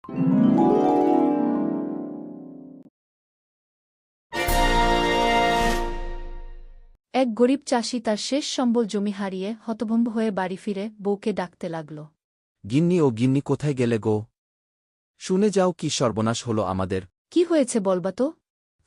এক গরিব চাষি তার শেষ সম্বল জমি হারিয়ে হতভম্ব হয়ে বাড়ি ফিরে বউকে ডাকতে লাগল। গিন্নি ও গিন্নি কোথায় গেলে গো? শুনে যাও কি সর্বনাশ হলো আমাদের। কি হয়েছে বলবা তো?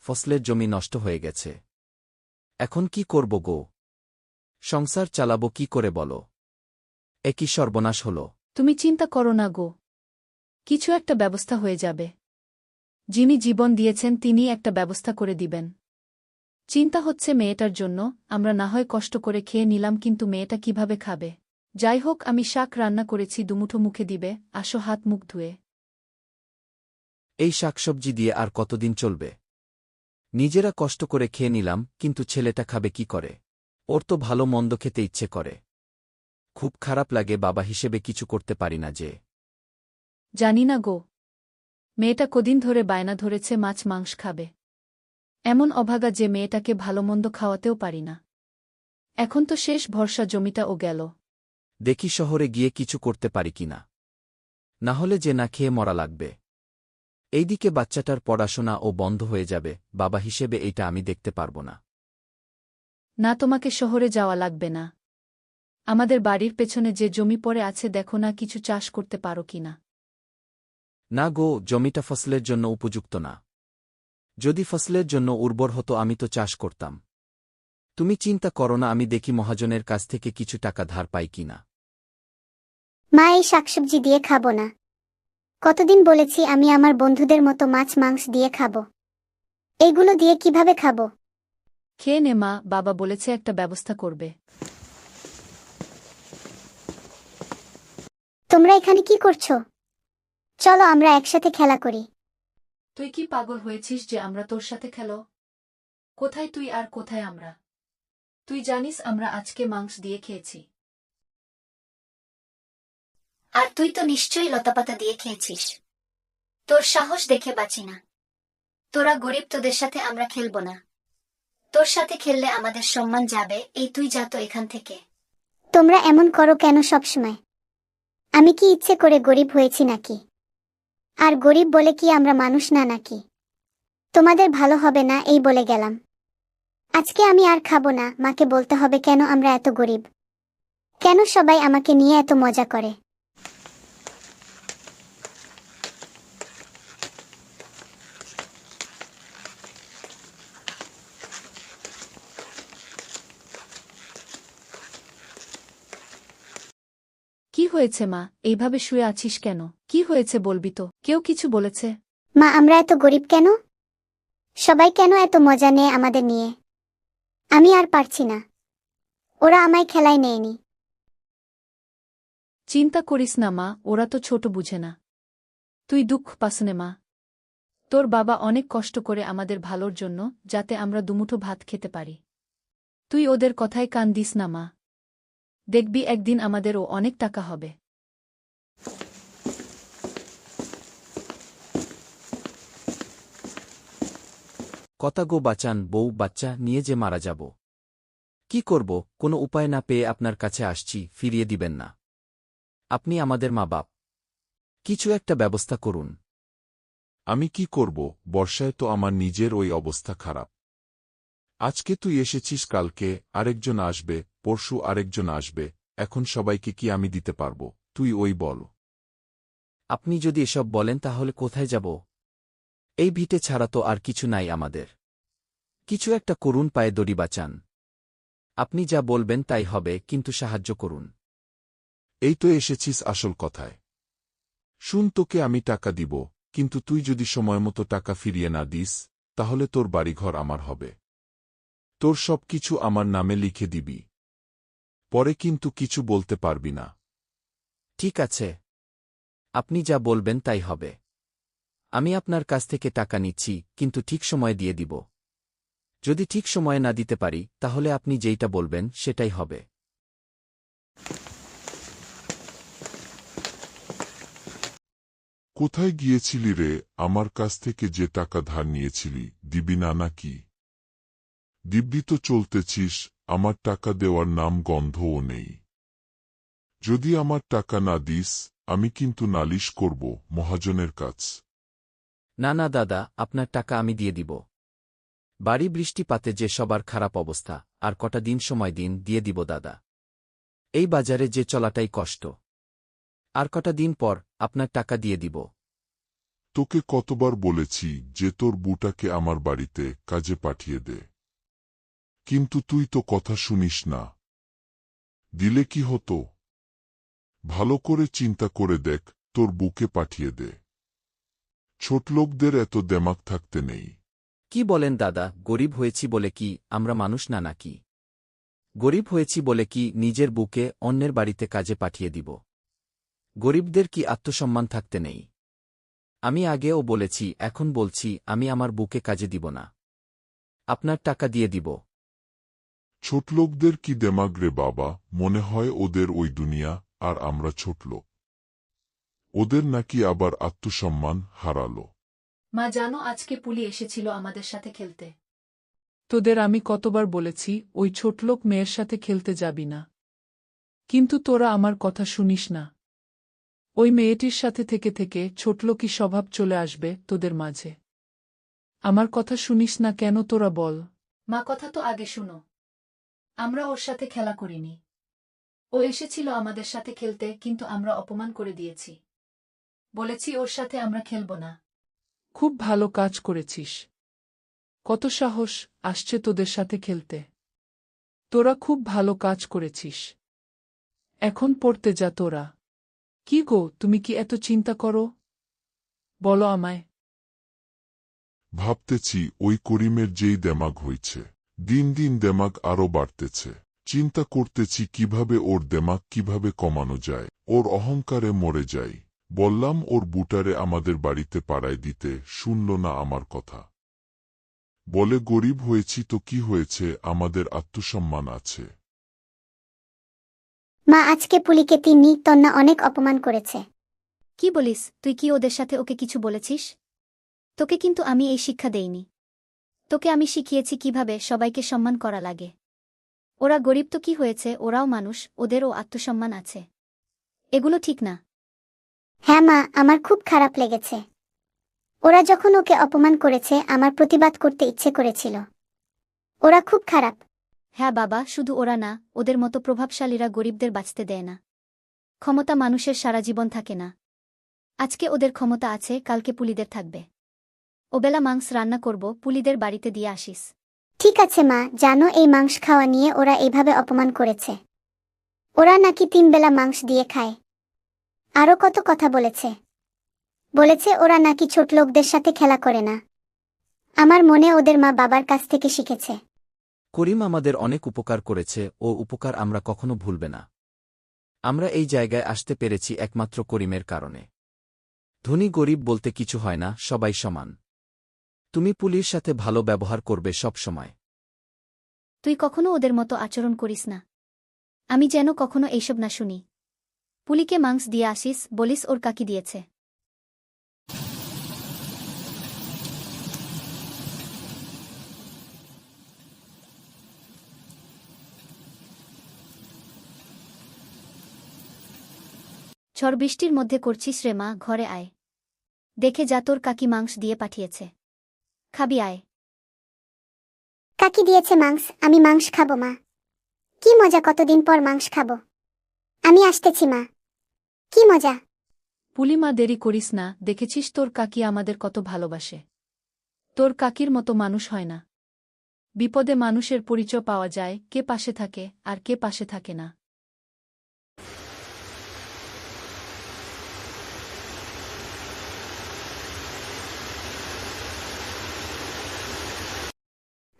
ফসলের জমি নষ্ট হয়ে গেছে। এখন কি করব গো? সংসার চালাবো কি করে বলো? একই সর্বনাশ হলো। তুমি চিন্তা করো না গো, কিছু একটা ব্যবস্থা হয়ে যাবে। যিনি জীবন দিয়েছেন তিনি একটা ব্যবস্থা করে দিবেন। চিন্তা হচ্ছে মেয়েটার জন্য, আমরা না হয় কষ্ট করে খেয়ে নিলাম, কিন্তু মেয়েটা কিভাবে খাবে? যাই হোক, আমি শাক রান্না করেছি, দুমুঠো মুখে দিবে, আসো হাত মুখ ধুয়ে। এই শাকসবজি দিয়ে আর কতদিন চলবে? নিজেরা কষ্ট করে খেয়ে নিলাম, কিন্তু ছেলেটা খাবে কি করে? ওর তো ভালো মন্দ খেতে ইচ্ছে করে। খুব খারাপ লাগে, বাবা হিসেবে কিছু করতে পারি না যে। জানি না গো, মেয়েটা কদিন ধরে বায়না ধরেছে মাছ মাংস খাবে। এমন অভাগা যে মেয়েটাকে ভালোমন্দ খাওয়াতেও পারি না। এখন তো শেষ ভরসা, জমিটা ও গেল। দেখি শহরে গিয়ে কিছু করতে পারি কিনা, না হলে যে না খেয়ে মরা লাগবে। এইদিকে বাচ্চাটার পড়াশোনা ও বন্ধ হয়ে যাবে, বাবা হিসেবে এইটা আমি দেখতে পারব না। না, তোমাকে শহরে যাওয়া লাগবে না। আমাদের বাড়ির পেছনে যে জমি পড়ে আছে, দেখো না কিছু চাষ করতে পারো কিনা। না গো, জমিটা ফসলের জন্য উপযুক্ত না। যদি ফসলের জন্য উর্বর হতো আমি তো চাষ করতাম। তুমি চিন্তা করো না, আমি দেখি মহাজনের কাছ থেকে কিছু টাকা ধার পাই কিনা। মা, এই শাকসবজি দিয়ে খাবো না। কতদিন বলেছি আমি আমার বন্ধুদের মতো মাছ মাংস দিয়ে খাবো। এইগুলো দিয়ে কিভাবে খাবো? খেয়ে নে মা, বাবা বলেছে একটা ব্যবস্থা করবে। তোমরা এখানে কি করছো? চলো আমরা একসাথে খেলা করি। তুই কি পাগল হয়েছিস যে আমরা তোর সাথে খেলো? কোথায় তুই আর কোথায় আমরা? তুই জানিস আমরা আজকে মাংস দিয়ে খেয়েছি। আর তুই তো নিশ্চয়ই লতাপাতা দিয়ে খেয়েছিস। তোর সাহস দেখে বাঁচি না। তোরা গরিব, তোদের সাথে আমরা খেলবো না। তোর সাথে খেললে আমাদের সম্মান যাবে, এই তুই যা তো এখান থেকে। তোমরা এমন করো কেন সবসময়? আমি কি ইচ্ছে করে গরিব হয়েছি নাকি? আর গরিব বলে কি আমরা মানুষ না নাকি? তোমাদের ভালো হবে না এই বলে গেলাম। আজকে আমি আর খাবো না। মাকে বলতে হবে কেন আমরা এত গরিব, কেন সবাই আমাকে নিয়ে এত মজা করে। কি হয়েছে মা, এইভাবে শুয়ে আছিস কেন? কি হয়েছে বলবি তো? কেউ কিছু বলেছে? মা, আমরা এত গরিব কেন? সবাই কেন এত মজা নেয় আমাদের নিয়ে? আমি আর পারছি না। ওরা আমায় খেলায় নেয়নি। চিন্তা করিস না মা, ওরা তো ছোট, বুঝে না। তুই দুঃখ পাস নে মা। তোর বাবা অনেক কষ্ট করে আমাদের ভালোর জন্য, যাতে আমরা দুমুঠো ভাত খেতে পারি। তুই ওদের কথায় কান দিস না মা। দেখবি একদিন আমাদেরও অনেক টাকা হবে। কথা গো বাঁচান, বউ বাচ্চা নিয়ে যে মারা যাব। কি করব, কোনো উপায় না পেয়ে আপনার কাছে আসছি, ফিরিয়ে দিবেন না। আপনি আমাদের মা বাপ, কিছু একটা ব্যবস্থা করুন। আমি কি করব, বর্ষায় তো আমার নিজের ওই অবস্থা খারাপ। আজকে তুই এসেছিস, কালকে আরেকজন আসবে, পরশু আরেকজন আসবে। এখন সবাইকে কি আমি দিতে পারব? তুই ওই বল। আপনি যদি এসব বলেন তাহলে কোথায় যাব? এই ভিটে ছাড়া তো আর কিছু নাই আমাদের। কিছু একটা করুন, পায়ে দড়ি বাঁচান। আপনি যা বলবেন তাই হবে, কিন্তু সাহায্য করুন। এই তো এসেছিস আসল কথায়। শুন, তোকে আমি টাকা দিব, কিন্তু তুই যদি সময়মতো টাকা ফিরিয়ে না দিস, তাহলে তোর বাড়িঘর আমার হবে। তোর সব কিছু আমার নামে লিখে দিবি। পরে কিন্তু কিছু বলতে পারবি না। ঠিক আছে, আপনি যা বলবেন তাই হবে। আমি আপনার কাছ থেকে টাকা নিচ্ছি, কিন্তু ঠিক সময়ে দিয়ে দিব। যদি ঠিক সময়ে না দিতে পারি, তাহলে আপনি যেইটা বলবেন সেটাই হবে। কোথায় গিয়েছিলি রে? আমার কাছ থেকে যে টাকা ধার নিয়েছিলি, দিবি না নাকি? দিব্যি তো চলতেছিস, আমার টাকা দেওয়ার নাম গন্ধও নেই। যদি আমার টাকা না দিস, আমি কিন্তু নালিশ করব মহাজনের কাছ। না না দাদা, আপনার টাকা আমি দিয়ে দিব। বাড়ি বৃষ্টিপাতে যে সবার খারাপ অবস্থা, আর কটা দিন সময় দিন, দিয়ে দিব দাদা। এই বাজারে যে চলাটাই কষ্ট। আর কটা দিন পর আপনার টাকা দিয়ে দিব। তোকে কতবার বলেছি যে তোর বুটাকে আমার বাড়িতে কাজে পাঠিয়ে দে, কিন্তু তুই তো কথা শুনিস না। দিলে কি হতো? ভালো করে চিন্তা করে দেখ, তোর বুকে পাঠিয়ে দে। ছোটলোকদের এত দেমাগ থাকতে নেই। কি বলেন দাদা, গরিব হয়েছি বলে কি আমরা মানুষ না নাকি? গরিব হয়েছি বলে কি নিজের বুকে অন্যের বাড়িতে কাজে পাঠিয়ে দিব? গরিবদের কি আত্মসম্মান থাকতে নেই? আমি আগেও বলেছি, এখন বলছি, আমি আমার বুকে কাজে দিব না। আপনার টাকা দিয়ে দিব। ছোটলোকদের কি দেমাগ রে বাবা, মনে হয় ওদের ওই দুনিয়া, আর আমরা ছোটলোক। ওদের নাকি আবার আত্মসম্মান হারালো। মা জানো, আজকে পুলি এসেছিল আমাদের সাথে খেলতে। তোদের আমি কতবার বলেছি ওই ছোটলোক মেয়ের সাথে খেলতে যাবি না, কিন্তু তোরা আমার কথা শুনিস না। ওই মেয়েটির সাথে থেকে থেকে ছোটলোকি স্বভাব চলে আসবে তোদের মাঝে। আমার কথা শুনিস না কেন তোরা বল? মা, কথা তো আগে শুনো। আমরা ওর সাথে খেলা করিনি। ও এসেছিল আমাদের সাথে খেলতে, কিন্তু আমরা অপমান করে দিয়েছি। বলেছি ওর সাথে আমরা খেলব না। খুব ভালো কাজ করেছিস। কত সাহস আসছে তোদের সাথে খেলতে। তোরা খুব ভালো কাজ করেছিস। এখন পড়তে যা তোরা। কি গো, তুমি কি এত চিন্তা করো? বলো আমায়। ভাবতেছি ওই করিমের যেই দেমাগ হইছে, দিন দিন দেমাগ আরো বাড়তেছে। চিন্তা করতেছি কিভাবে ওর দেমাগ কিভাবে কমানো যায়, ওর অহংকারে মরে যাই। বললাম ওর বুটারে আমাদের বাড়িতে পাড়ায় দিতে, শুনল না আমার কথা। বলে গরিব হয়েছি তো কি হয়েছে, আমাদের আত্মসম্মান আছে। মা, আজকে পুলিকে তিন্নি তন্না অনেক অপমান করেছে। কি বলিস? তুই কি ওদের সাথে ওকে কিছু বলেছিস? তোকে কিন্তু আমি এই শিক্ষা দেইনি। তোকে আমি শিখিয়েছি কিভাবে সবাইকে সম্মান করা লাগে। ওরা গরিব তো কি হয়েছে, ওরাও মানুষ, ওদেরও আত্মসম্মান আছে। এগুলো ঠিক না। হ্যাঁ মা, আমার খুব খারাপ লেগেছে। ওরা যখন ওকে অপমান করেছে, আমার প্রতিবাদ করতে ইচ্ছে করেছিল। ওরা খুব খারাপ। হ্যাঁ বাবা, শুধু ওরা না, ওদের মতো প্রভাবশালীরা গরিবদের বাঁচতে দেয় না। ক্ষমতা মানুষের সারা জীবন থাকে না। আজকে ওদের ক্ষমতা আছে, কালকে পুলিদের থাকবে। ওবেলা মাংস রান্না করব, পুলিদের বাড়িতে দিয়ে আসিস। ঠিক আছে মা, জানো এই মাংস খাওয়া নিয়ে ওরা এইভাবে অপমান করেছে। ওরা নাকি 3 বেলা মাংস দিয়ে খায়। আরও কত কথা বলেছে। বলেছে ওরা নাকি ছোট লোকদের সাথে খেলা করে না। আমার মনে ওদের মা বাবার কাছ থেকে শিখেছে। করিম আমাদের অনেক উপকার করেছে, ও উপকার আমরা কখনো ভুলবে না। আমরা এই জায়গায় আসতে পেরেছি একমাত্র করিমের কারণে। ধনী গরিব বলতে কিছু হয় না, সবাই সমান। তুমি পুলির সাথে ভালো ব্যবহার করবে সব সময়। তুই কখনো ওদের মতো আচরণ করিস না। আমি যেন কখনো এইসব না শুনি। পুলিকে মাংস দিয়ে আসিস, বলিস ওর কাকি দিয়েছে। ঝড় বৃষ্টির মধ্যে করছিস রে মা, ঘরে আয়। দেখে যা, তোর কাকি মাংস দিয়ে পাঠিয়েছে। খাবি আয়। কাকি দিয়েছে মাংস, আমি মাংস খাবো মা। কি মজা, কতদিন পর মাংস খাবো। আমি আসতেছি মা। কি মজা। পুলিমা, দেরি করিস না, দেখেছিস তোর কাকি আমাদের কত ভালোবাসে। তোর কাকির মতো মানুষ হয় না। বিপদে মানুষের পরিচয় পাওয়া যায়, কে পাশে থাকে আর কে পাশে থাকে না।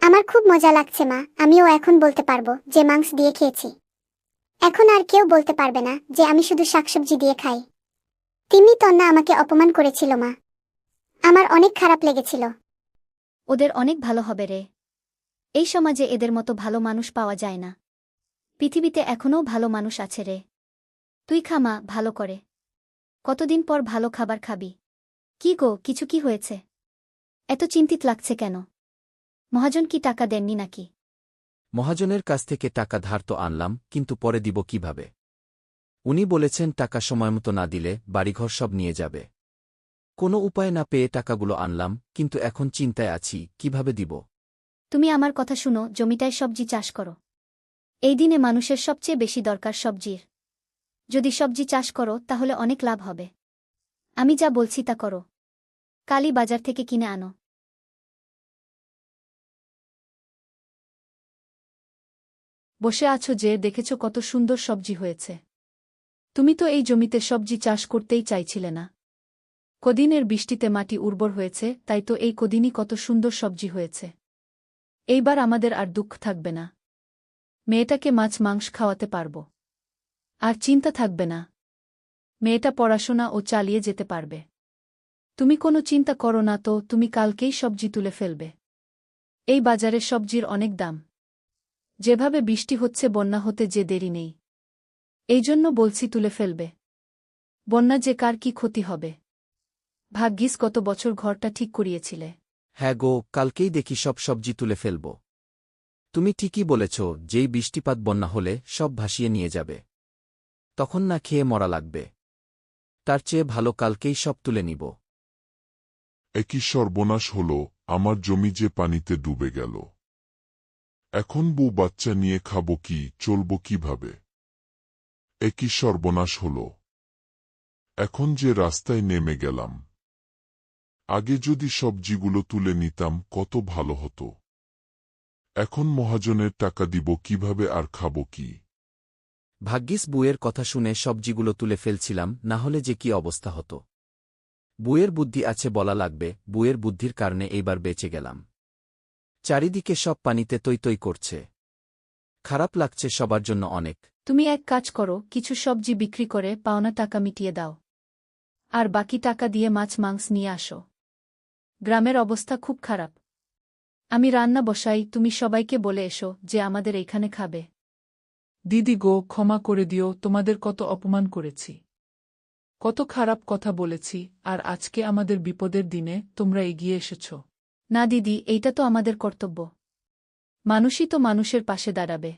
আমার খুব মজা লাগছে মা, আমিও এখন বলতে পারবো যে মাংস দিয়ে খেয়েছি। এখন আর কেউ বলতে পারবে না যে আমি শুধু শাকসবজি দিয়ে খাই। তিন্নি তন্না আমাকে অপমান করেছিল মা। আমার অনেক খারাপ লেগেছিল। ওদের অনেক ভালো হবে রে। এই সমাজে এদের মতো ভালো মানুষ পাওয়া যায় না। পৃথিবীতে এখনও ভালো মানুষ আছে রে। তুই খা মা, ভালো করে। কতদিন পর ভালো খাবার খাবি। কি গো, কিছু কি হয়েছে? এত চিন্তিত লাগছে কেন? মহাজন কি টাকা দেননি নাকি? মহাজনের কাছ থেকে টাকা ধার তো আনলাম, কিন্তু পরে দিব কিভাবে? উনি বলেছেন টাকা সময়মতো না দিলে বাড়িঘর সব নিয়ে যাবে। কোনো উপায় না পেয়ে টাকাগুলো আনলাম, কিন্তু এখন চিন্তায় আছি কিভাবে দিব। তুমি আমার কথা শুনো, জমিটায় সবজি চাষ করো। এই দিনে মানুষের সবচেয়ে বেশি দরকার সবজির। যদি সবজি চাষ করো তাহলে অনেক লাভ হবে। আমি যা বলছি তা করো। কালই বাজার থেকে কিনে আনো। বসে আছো যে, দেখেছ কত সুন্দর সবজি হয়েছে। তুমি তো এই জমিতে সবজি চাষ করতেই চাইছিলে না। কদিনের বৃষ্টিতে মাটি উর্বর হয়েছে, তাই তো এই কদিনই কত সুন্দর সবজি হয়েছে। এইবার আমাদের আর দুঃখ থাকবে না। মেয়েটাকে মাছ মাংস খাওয়াতে পারব। আর চিন্তা থাকবে না। মেয়েটা পড়াশোনা ও চালিয়ে যেতে পারবে। তুমি কোনো চিন্তা করো না তো, তুমি কালকেই সবজি তুলে ফেলবে। এই বাজারে সবজির অনেক দাম। যেভাবে বৃষ্টি হচ্ছে, বন্যা হতে যে দেরি নেই। এই জন্য বলছি তুলে ফেলবে। বন্যা যে কার কি ক্ষতি হবে। ভাগ্যিস গত বছর ঘরটা ঠিক করিয়েছিলে। হ্যাঁ গো, কালকেই দেখি সব সবজি তুলে ফেলব। তুমি ঠিকই বলেছ, যেই বৃষ্টিপাত বন্যা হলে সব ভাসিয়ে নিয়ে যাবে। তখন না খেয়ে মরা লাগবে। তার চেয়ে ভালো কালকেই সব তুলে নিব। একই সর্বনাশ হল, আমার জমি যে পানিতে ডুবে গেল। এখন বউ বাচ্চা নিয়ে খাবো কি, চলব কিভাবে? একই সর্বনাশ হল। এখন যে রাস্তায় নেমে গেলাম। আগে যদি সবজিগুলো তুলে নিতাম কত ভালো হতো। এখন মহাজনের টাকা দিব কিভাবে আর খাবো কি? ভাগ্যিস বুয়ের কথা শুনে সবজিগুলো তুলে ফেলছিলাম, না হলে যে কি অবস্থা হতো। বুয়ের বুদ্ধি আছে বলা লাগবে, বুয়ের বুদ্ধির কারণে এইবার বেঁচে গেলাম। চারিদিকে সব পানিতে তৈ তৈ করছে। খারাপ লাগছে সবার জন্য অনেক। তুমি এক কাজ করো, কিছু সবজি বিক্রি করে পাওনা টাকা মিটিয়ে দাও। আর বাকি টাকা দিয়ে মাছ মাংস নিয়ে আসো। গ্রামের অবস্থা খুব খারাপ। আমি রান্না বসাই, তুমি সবাইকে বলে এসো যে আমাদের এইখানে খাবে। দিদি গো, ক্ষমা করে দিও, তোমাদের কত অপমান করেছি। কত খারাপ কথা বলেছি, আর আজকে আমাদের বিপদের দিনে তোমরা এগিয়ে এসেছ। না দিদি, এইটা তো আমাদের কর্তব্য। মানুষই তো মানুষের পাশে দাঁড়াবে।